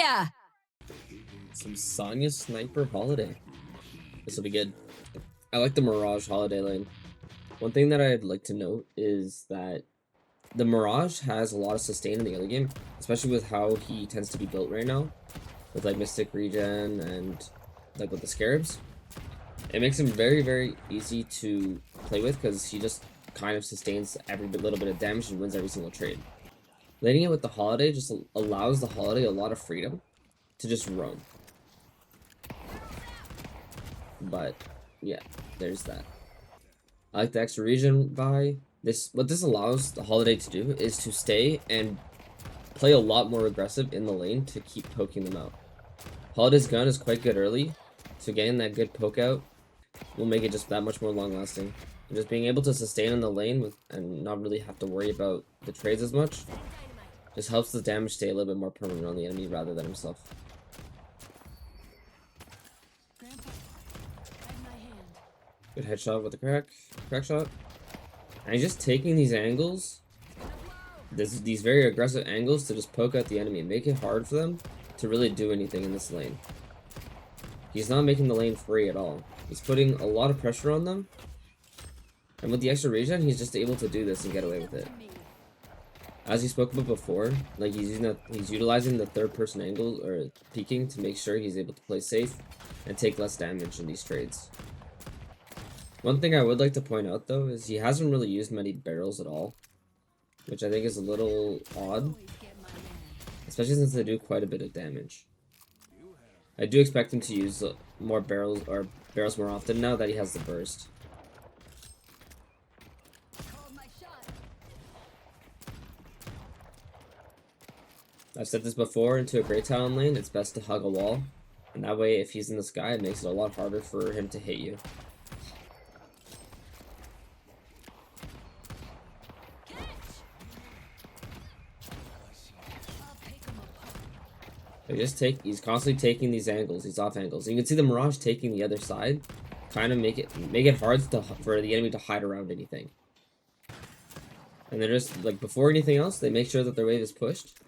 ya! Some Sonya Sniper Holiday. This will be good. I like the Mirage Holiday lane. One thing that I'd like to note is that the Mirage has a lot of sustain in the early game, especially with how he tends to be built right now, with like Mystic Regen and like with the Scarabs. It makes him very, very easy to play with because he just kind of sustains every little bit of damage and wins every single trade. Laning it with the Holiday just allows the Holiday a lot of freedom to just roam. But yeah, there's that. I like the extra regen buy. What this allows the Holiday to do is to stay and play a lot more aggressive in the lane to keep poking them out. Holiday's gun is quite good early, so getting that good poke out will make it just that much more long lasting. And just being able to sustain in the lane and not really have to worry about the trades as much just helps the damage stay a little bit more permanent on the enemy rather than himself. Good headshot with the crack shot. And he's just taking these angles, these very aggressive angles to just poke out the enemy and make it hard for them to really do anything in this lane. He's not making the lane free at all. He's putting a lot of pressure on them. And with the extra regen, he's just able to do this and get away with it. As he spoke about before, like he's utilizing the third-person angle or peeking to make sure he's able to play safe and take less damage in these trades. One thing I would like to point out though is he hasn't really used many barrels at all, which I think is a little odd, especially since they do quite a bit of damage. I do expect him to use more barrels more often now that he has the burst. I've said this before, into a Great Talon lane, it's best to hug a wall, and that way if he's in the sky, it makes it a lot harder for him to hit you. He's constantly taking these angles, these off angles. And you can see the Mirage taking the other side, kind of make it hard for the enemy to hide around anything. And they're just like, before anything else, they make sure that their wave is pushed.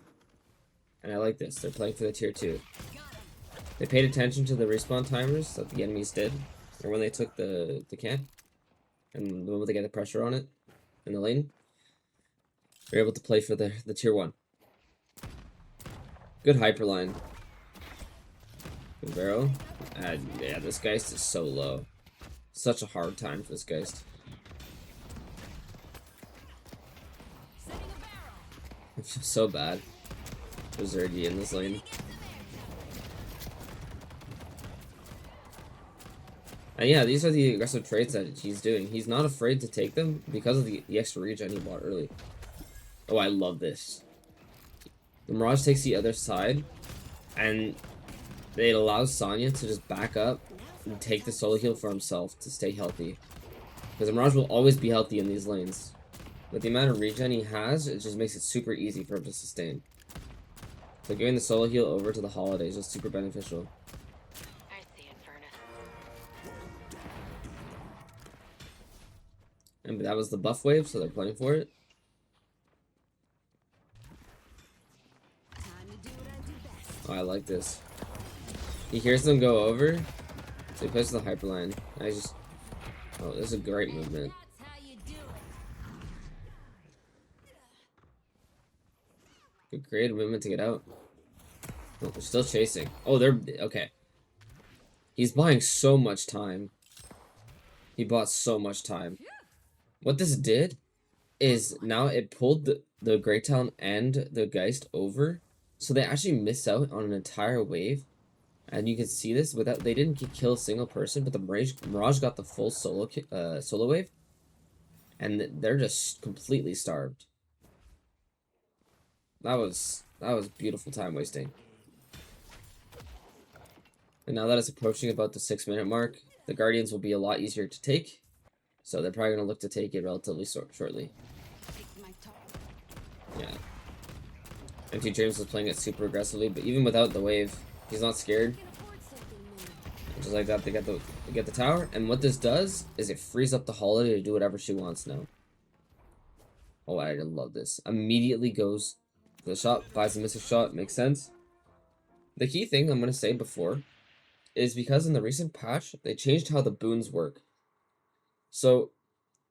And I like this. They're playing for the tier 2. They paid attention to the respawn timers that the enemies did, or when they took the camp, and the moment they get the pressure on it in the lane, they're able to play for the tier 1. Good hyperline. Good barrel. Yeah, this Geist is so low. Such a hard time for this Geist. I feel so bad for Zergy in this lane. And yeah, these are the aggressive trades that he's doing. He's not afraid to take them because of the extra regen he bought early. Oh, I love this. The Mirage takes the other side, and it allows Sonya to just back up and take the solo heal for himself to stay healthy. Because the Mirage will always be healthy in these lanes. With the amount of regen he has, it just makes it super easy for him to sustain. So giving the solo heal over to the Holiday is just super beneficial. And that was the buff wave, so they're playing for it. Oh, I like this. He hears them go over, so he plays the hyperline. Oh, this is a great movement. Good creative movement to get out. Oh, they're still chasing. Oh, they're okay. He's buying so much time. He bought so much time. What this did is now it pulled the Great Talon and the Geist over, so they actually miss out on an entire wave. And you can see this without they didn't kill a single person, but the Mirage got the full solo wave, and they're just completely starved. That was beautiful time wasting. And now that it's approaching about the 6-minute mark, the Guardians will be a lot easier to take, so they're probably gonna look to take it relatively shortly. Yeah. Empty Dreams was playing it super aggressively, but even without the wave, he's not scared. Just like that, they get the tower, and what this does is it frees up the Holiday to do whatever she wants now. Oh, I love this. Immediately goes to the shot, buys the missile shot, makes sense. The key thing I'm going to say before is because in the recent patch, they changed how the boons work. So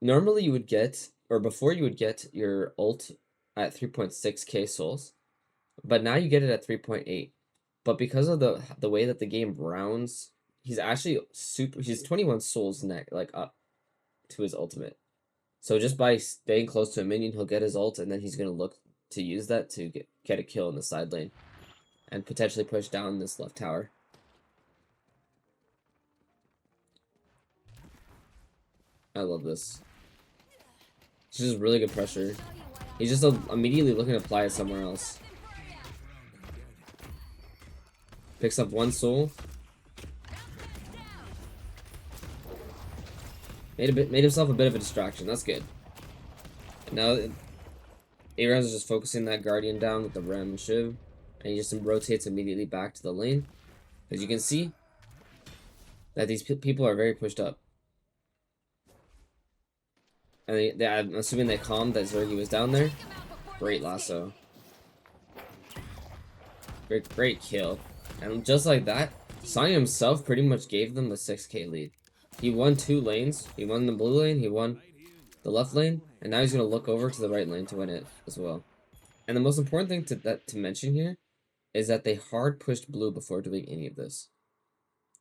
normally you would get, or before you would get your ult at 3.6k souls, but now you get it at 3.8. But because of the way that the game rounds, he's actually he's 21 souls like up to his ultimate. So just by staying close to a minion, he'll get his ult, and then he's going to look to use that to get a kill in the side lane and potentially push down this left tower. I love this. It's just really good pressure. He's just immediately looking to apply it somewhere else. Picks up one soul. Made himself a bit of a distraction. That's good. And now Abrams is just focusing that Guardian down with the Ram and Shiv. And he just rotates immediately back to the lane. As you can see, that these people are very pushed up. And I'm assuming they calmed that Zergy was down there. Great lasso. Great kill. And just like that, Sonya himself pretty much gave them the 6k lead. He won 2 lanes. He won the blue lane, he won the left lane, and now he's going to look over to the right lane to win it as well. And the most important thing to mention here is that they hard pushed blue before doing any of this.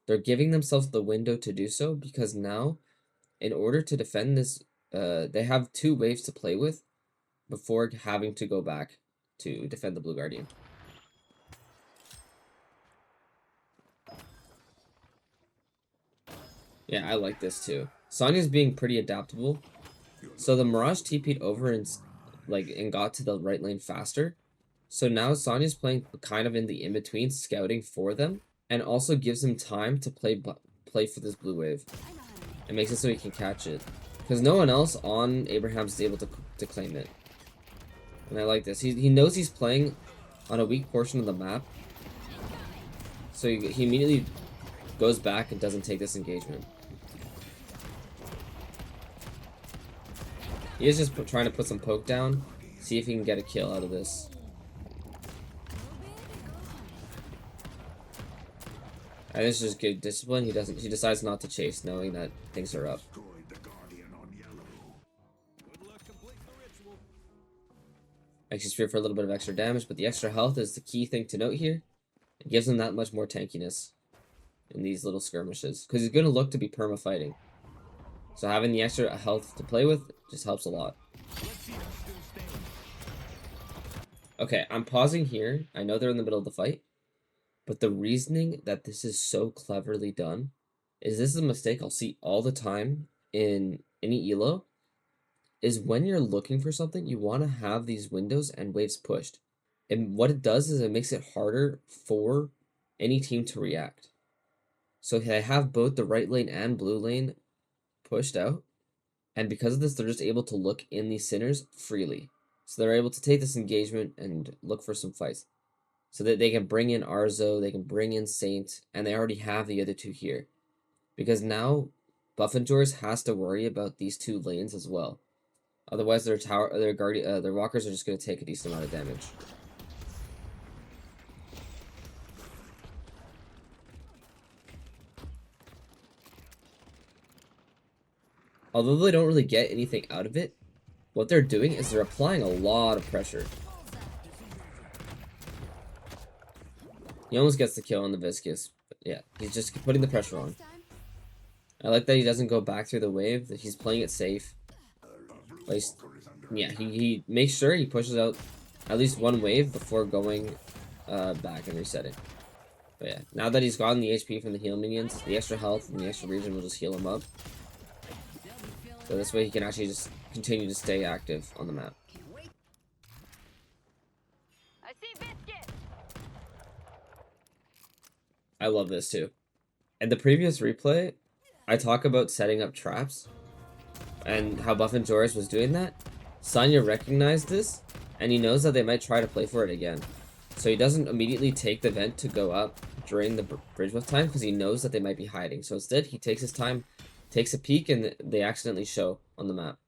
They're giving themselves the window to do so because now, in order to defend this, they have 2 waves to play with before having to go back to defend the blue Guardian. Yeah, I like this too. Sonya's being pretty adaptable. So the Mirage TP'd over and got to the right lane faster. So now Sonya's playing kind of in the in-between, scouting for them, and also gives him time to play for this blue wave. It makes it so he can catch it. Because no one else on Abraham's is able to claim it. And I like this. He knows he's playing on a weak portion of the map. So he immediately goes back and doesn't take this engagement. He is just trying to put some poke down, see if he can get a kill out of this. And this is just good discipline. He decides not to chase, knowing that things are up. Actually, Spear for a little bit of extra damage, but the extra health is the key thing to note here. It gives him that much more tankiness in these little skirmishes, because he's going to look to be perma fighting. So having the extra health to play with just helps a lot. Okay, I'm pausing here. I know they're in the middle of the fight, but the reasoning that this is so cleverly done is this is a mistake I'll see all the time in any elo, is when you're looking for something, you want to have these windows and waves pushed. And what it does is it makes it harder for any team to react. So they have both the right lane and blue lane pushed out, and because of this, they're just able to look in these centers freely. So they're able to take this engagement and look for some fights. So that they can bring in Arzo, they can bring in Saint, and they already have the other 2 here. Because now, Buffenjors has to worry about these 2 lanes as well. Otherwise, their walkers are just going to take a decent amount of damage. Although they don't really get anything out of it, what they're doing is they're applying a lot of pressure. He almost gets the kill on the Viscous, but yeah, he's just putting the pressure on. I like that he doesn't go back through the wave, that he's playing it safe. Yeah, he makes sure he pushes out at least 1 wave before going back and resetting. But yeah, now that he's gotten the HP from the heal minions, the extra health and the extra regen will just heal him up. So this way he can actually just continue to stay active on the map. I love this too. In the previous replay, I talk about setting up traps and how Buffenjors was doing that. Sonya recognized this, and he knows that they might try to play for it again. So he doesn't immediately take the vent to go up during the bridge with time because he knows that they might be hiding. So instead, he takes his time, takes a peek, and they accidentally show on the map.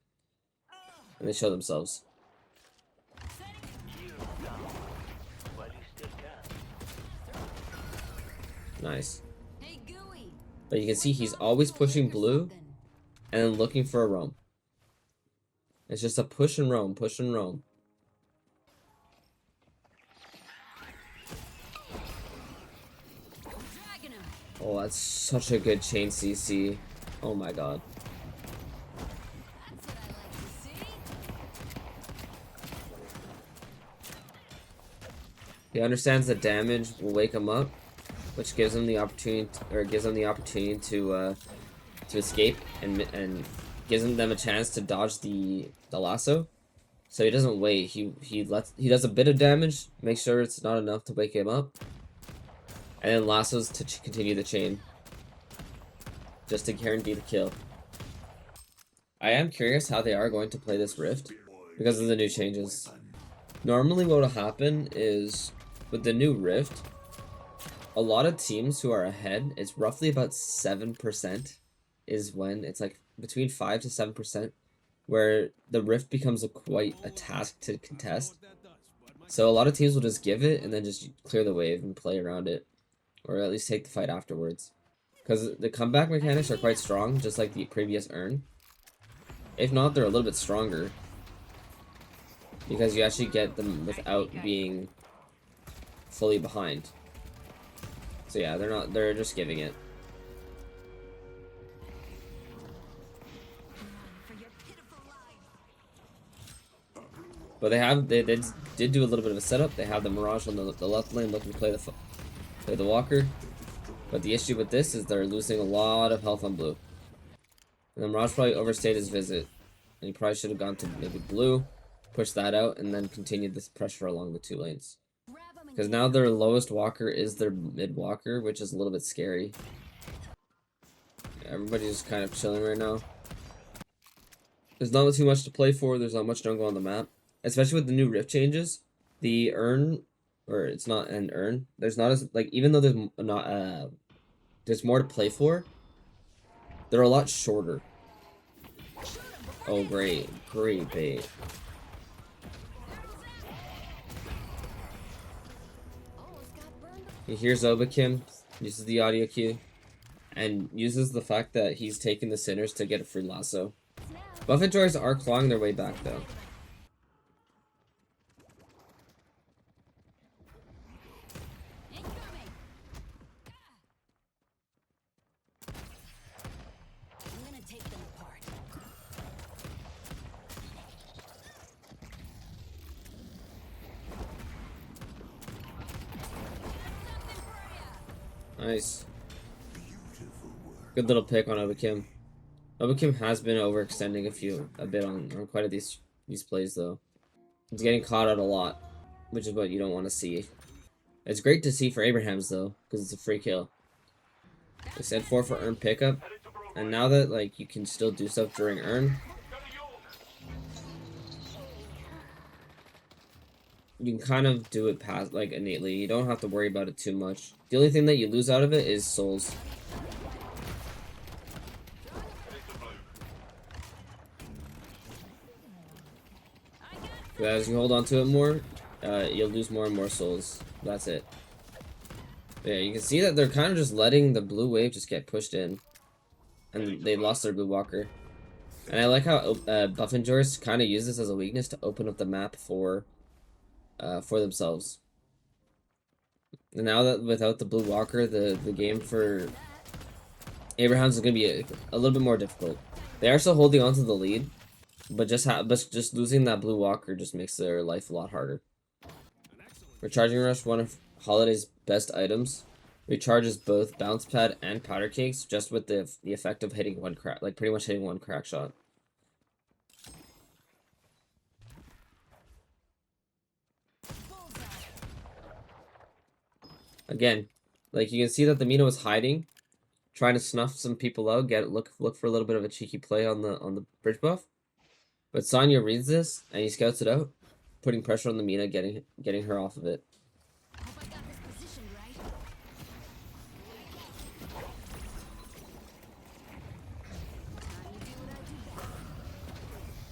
And they show themselves. Nice. But you can see he's always pushing blue and then looking for a roam. It's just a push and roam, push and roam. Oh, that's such a good chain CC. Oh my god. He understands the damage will wake him up, which gives him the opportunity to escape and gives them a chance to dodge the lasso. So he doesn't wait. He does a bit of damage, makes sure it's not enough to wake him up, and then lassos to continue the chain, just to guarantee the kill. I am curious how they are going to play this rift because of the new changes. Normally what will happen is with the new rift, a lot of teams who are ahead, it's roughly about 7% is when it's like between 5 to 7% where the rift becomes quite a task to contest. So a lot of teams will just give it and then just clear the wave and play around it, or at least take the fight afterwards. Because the comeback mechanics are quite strong, just like the previous urn. If not, they're a little bit stronger, because you actually get them without being fully behind. So yeah, they're just giving it. But they did do a little bit of a setup. They have the Mirage on the left lane looking to play the Walker. But the issue with this is they're losing a lot of health on blue. And the Mirage probably overstayed his visit. And he probably should have gone to maybe blue, push that out, and then continued this pressure along the 2 lanes. Because now their lowest walker is their mid walker, which is a little bit scary. Yeah, everybody's just kind of chilling right now. There's not too much to play for. There's not much jungle on the map. Especially with the new rift changes. The urn, or it's not an urn. There's not as, like, even though there's more to play for, they're a lot shorter. Oh, great bait. He hears Obakim, uses the audio cue, and uses the fact that he's taken the sinners to get a free lasso. Buff and Joys are clawing their way back though. Nice. Good little pick on Obakim. Obakim has been overextending a bit on quite a these plays though. He's getting caught out a lot, which is what you don't want to see. It's great to see for Abraham's though, because it's a free kill. They said 4 for urn pickup, and now that like you can still do stuff during urn, you can kind of do it past like innately. You don't have to worry about it too much. The only thing that you lose out of it is souls. But as you hold on to it more, you'll lose more and more souls. That's it. But yeah, you can see that they're kind of just letting the blue wave just get pushed in, and they lost their blue walker. And I like how Buff and Joris kind of use this as a weakness to open up the map for themselves. And now that without the blue walker, the game for Abraham's is going to be a little bit more difficult. They are still holding on to the lead, but just losing that blue walker just makes their life a lot harder. Recharging Rush, one of Holiday's best items, recharges both bounce pad and powder cakes just with the effect of hitting one crack, like pretty much hitting one crack shot. Again, like you can see that the Mino is hiding, trying to snuff some people out, look for a little bit of a cheeky play on the bridge buff. But Sonya reads this and he scouts it out, putting pressure on the Mina, getting her off of it.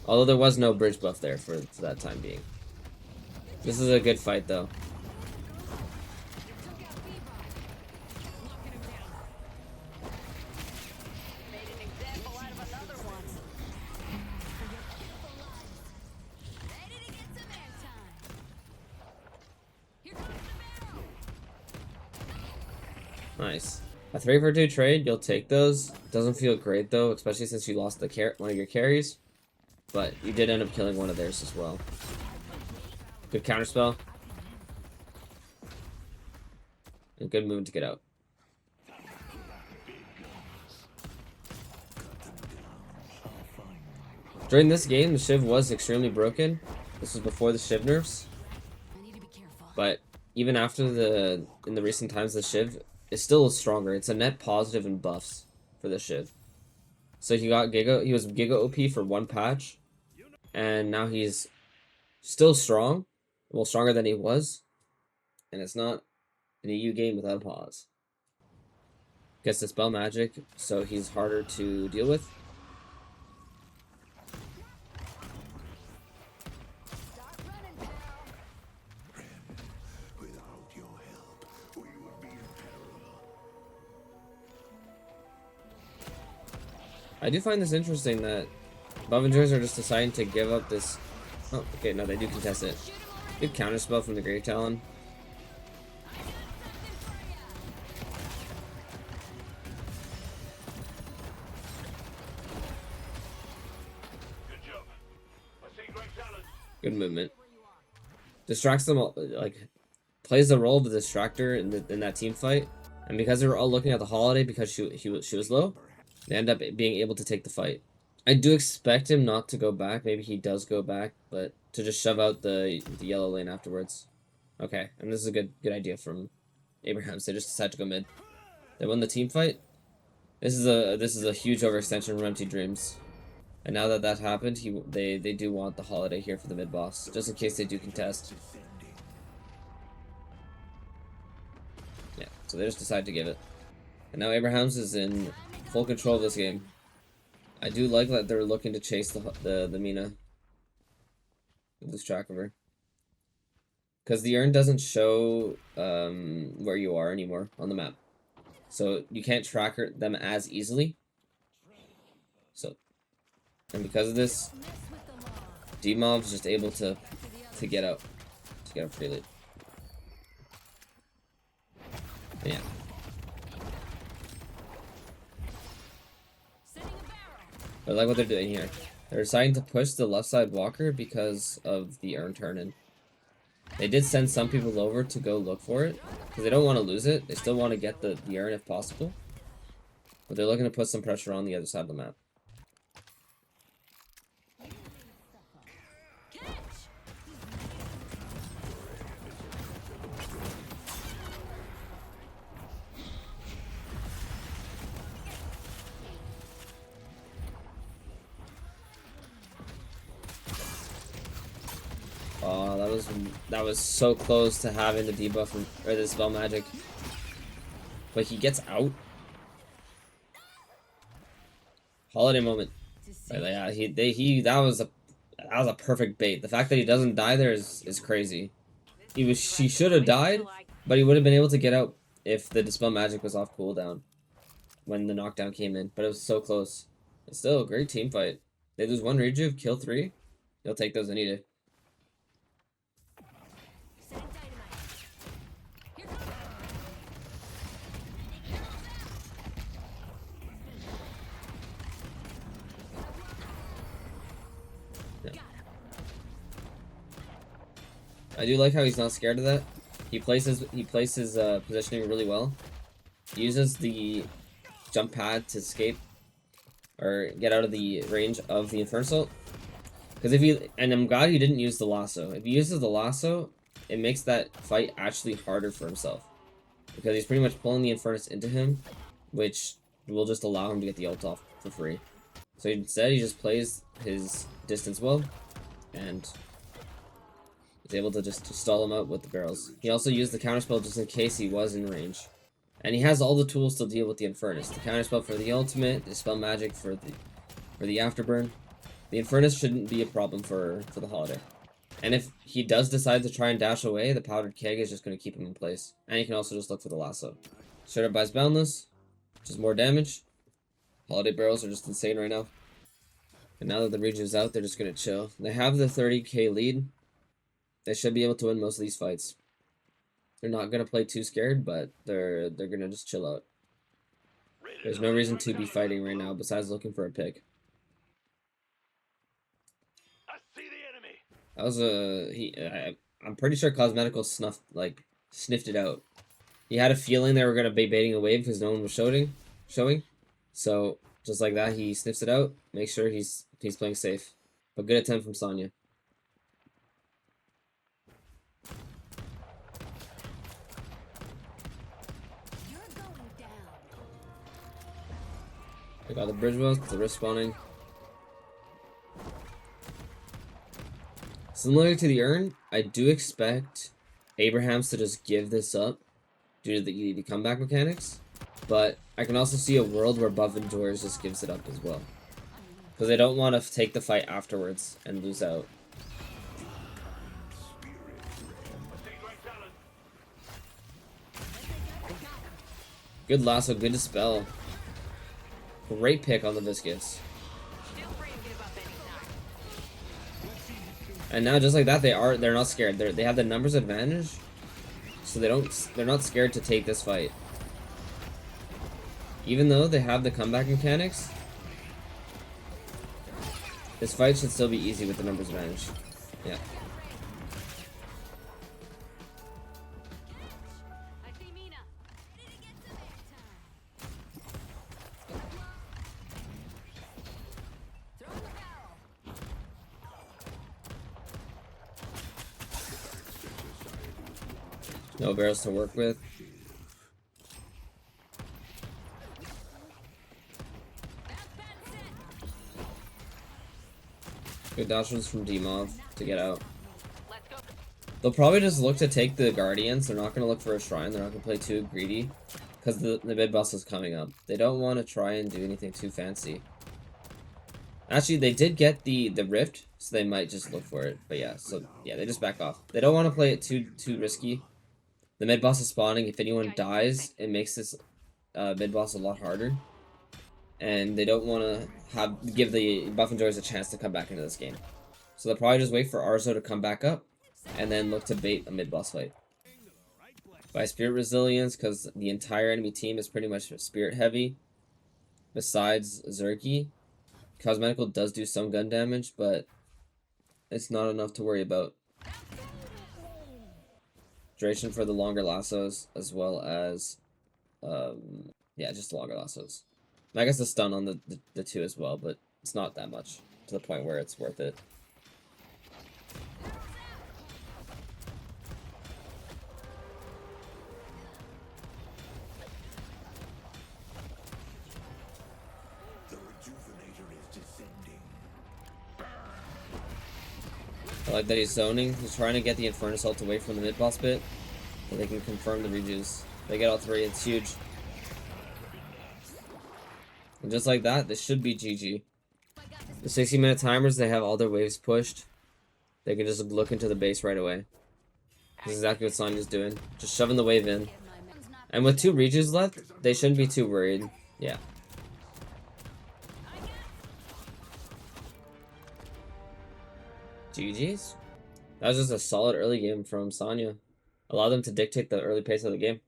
Although there was no bridge buff there for that time being. This is a good fight though. Nice. A 3-for-2 trade, you'll take those. Doesn't feel great though, especially since you lost the one of your carries. But you did end up killing one of theirs as well. Good counterspell. And good move to get out. During this game, the Shiv was extremely broken. This was before the Shiv nerfs. But even after in the recent times, the Shiv is still stronger. It's a net positive in buffs for the Shiv. So he was Giga OP for one patch. And now he's still strong. Well, stronger than he was. And it's not an EU game without a pause. Gets the spell magic, so he's harder to deal with. I do find this interesting that Bovengers are just deciding to give up this. Oh, okay, no, they do contest it. Good counterspell from the Grey Talon. Good movement. Distracts them all, like plays the role of the distractor in that team fight. And because they were all looking at the holiday because she was low, they end up being able to take the fight. I do expect him not to go back. Maybe he does go back, but to just shove out the yellow lane afterwards. Okay, and this is a good idea from Abrahams. They just decide to go mid. They won the team fight. This is a huge overextension from Empty Dreams. And now that that happened, they do want the holiday here for the mid boss, just in case they do contest. Yeah, so they just decide to give it. And now Abrahams is in full control of this game. I do like that they're looking to chase the Mina. Lose track of her. Because the urn doesn't show where you are anymore on the map. So you can't track them as easily. So, and because of this, D-Mob's just able to get out. To get out freely. Yeah. I like what they're doing here. They're deciding to push the left side walker because of the urn turn-in. They did send some people over to go look for it, because they don't want to lose it. They still want to get the urn if possible. But they're looking to put some pressure on the other side of the map. Oh, that was so close to having the debuff or the spell magic. But he gets out. Holiday moment. Right, yeah, that was a perfect bait. The fact that he doesn't die there is crazy. He should have died, but he would have been able to get out if the dispel magic was off cooldown when the knockdown came in. But it was so close. It's still a great team fight. They lose one rejuve, kill 3. They'll take those any day. I do like how he's not scared of that. He plays his positioning really well. He uses the jump pad to escape or get out of the range of the Inferno. Because and I'm glad he didn't use the lasso. If he uses the lasso, it makes that fight actually harder for himself. Because he's pretty much pulling the Inferno into him, which will just allow him to get the ult off for free. So instead, he just plays his distance well, and he's able to just stall him out with the barrels. He also used the counterspell just in case he was in range. And he has all the tools to deal with the Infernus. The counterspell for the ultimate, the spell magic for the afterburn. The Infernus shouldn't be a problem for the holiday. And if he does decide to try and dash away, the powdered keg is just going to keep him in place. And he can also just look for the lasso. Shyerow buys Boundless, which is more damage. Holiday barrels are just insane right now. And now that the region is out, they're just going to chill. They have the 30k lead. They should be able to win most of these fights. They're not gonna play too scared, but they're gonna just chill out. There's no reason to be fighting right now besides looking for a pick. That was I'm pretty sure Cosmetical sniffed it out. He had a feeling they were gonna be baiting a wave because no one was showing. So just like that, he sniffs it out. Make sure he's playing safe. But good attempt from Sonya. I got the bridge wells, the rift spawning. Similar to the urn, I do expect Abrahams to just give this up due to the comeback mechanics. But I can also see a world where Buff and Doors just gives it up as well. Because they don't want to take the fight afterwards and lose out. Good lasso, good dispel. Great pick on the Viscous. And now just like that, they're not scared. They have the numbers advantage. So they're not scared to take this fight. Even though they have the comeback mechanics, this fight should still be easy with the numbers advantage. Yeah. No barrels to work with. Good dodges from D-Mob to get out. They'll probably just look to take the Guardians. They're not going to look for a Shrine. They're not going to play too greedy. Because the mid boss is coming up. They don't want to try and do anything too fancy. Actually, they did get the Rift. So they might just look for it. But yeah, so yeah, they just back off. They don't want to play it too risky. The mid boss is spawning. If anyone dies, it makes this mid boss a lot harder. And they don't want to give the Buff and Joys a chance to come back into this game. So they'll probably just wait for Arzo to come back up, and then look to bait a mid-boss fight. By Spirit Resilience, because the entire enemy team is pretty much Spirit heavy, besides Zerky. Cosmetical does do some gun damage, but it's not enough to worry about. Duration for the longer lassos, as well as, yeah, just the longer lassos. I guess the stun on the two as well, but it's not that much to the point where it's worth it. I like that he's zoning. He's trying to get the Infernus ult away from the mid-boss bit, so they can confirm the rejuice. They get all three, it's huge. And just like that, this should be GG. The 60-minute timers, they have all their waves pushed. They can just look into the base right away. This is exactly what Sonya's doing. Just shoving the wave in. And with 2 reaches left, they shouldn't be too worried. Yeah. GG's. That was just a solid early game from Sonya. Allow them to dictate the early pace of the game.